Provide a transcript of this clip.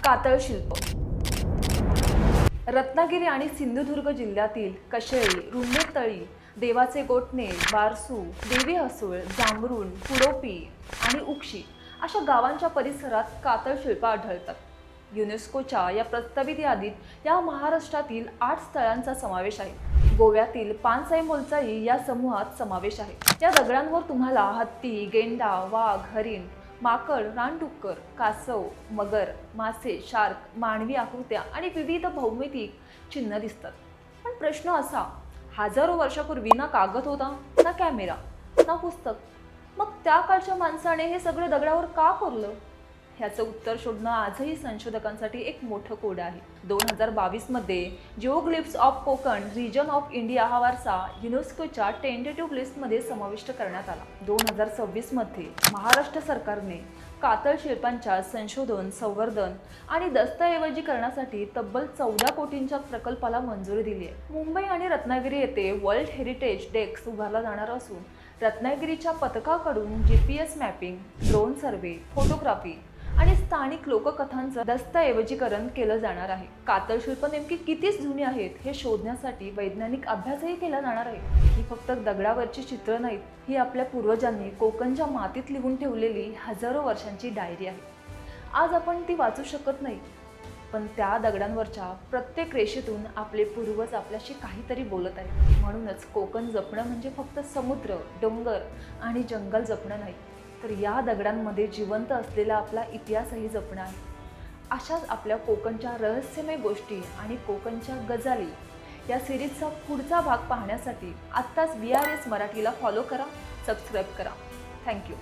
कातळ शिल्प. रत्नागिरी आणि सिंधुदुर्ग जिल्ह्यातील कशेळी, रुंदेतळी, देवाचे गोठणे, बारसू, देवी हसुळ, जांभरुण, कुडोपी आणि उक्षी अशा गावांच्या परिसरात कातळ शिल्प आढळतात. युनेस्कोच्या या प्रस्तावित यादीत या महाराष्ट्रातील 8 स्थळांचा समावेश आहे. गोव्यातील पानसाई मोलचाई या समूहात समावेश आहे. या दगडांवर तुम्हाला हत्ती, गेंडा, वाघ, हरिण, माकड, रानडुक्कर, कासव, मगर, मासे, शार्क, मानवी आकृत्या आणि विविध भौमितिक चिन्ह दिसतात. पण प्रश्न असा, हजारो वर्षापूर्वी ना कागद होता, ना कॅमेरा, ना पुस्तक, मग त्या काळच्या माणसाने हे सगळं दगडावर का कोरलं? ह्याचं उत्तर शोधणं आजही संशोधकांसाठी एक मोठं कोड आहे. 2022 मध्ये geoglyphs of Konkan region of India हा वारसा युनेस्कोच्या टेंटेटिव्ह लिस्टमध्ये समाविष्ट करण्यात आला. 2026 मध्ये महाराष्ट्र सरकारने कातळ शिल्पांच्या संशोधन, संवर्धन आणि दस्तऐवजीकरणासाठी तब्बल 14 कोटींच्या प्रकल्पाला मंजुरी दिली आहे. मुंबई आणि रत्नागिरी येथे वर्ल्ड हेरिटेज डेस्क उभारला जाणार असून रत्नागिरीच्या पथकाकडून GPS mapping, drone survey, photography आणि स्थानिक लोककथांचं दस्तऐवजीकरण केलं जाणार आहे. कातळ शिल्प नेमकी किती जुनी आहेत हे शोधण्यासाठी वैज्ञानिक अभ्यासही केला जाणार आहे. ही फक्त दगडावरची चित्र नाहीत, ही आपल्या पूर्वजांनी कोकणच्या मातीत लिहून ठेवलेली हजारो वर्षांची डायरी आहे. आज आपण ती वाचू शकत नाही, पण त्या दगडांवरच्या प्रत्येक रेषेतून आपले पूर्वज आपल्याशी काहीतरी बोलत आहेत. म्हणूनच कोकण जपणं म्हणजे फक्त समुद्र, डोंगर आणि जंगल जपणं नाही, तर या दगडांमध्ये जिवंत असलेला आपला इतिहासही जपणं आहे. अशाच आपल्या कोकणच्या रहस्यमय गोष्टी आणि कोकणच्या गजाली या सिरीजचा पुढचा भाग पाहण्यासाठी आत्ताच VRS मराठीला फॉलो करा, सबस्क्राईब करा. थँक्यू.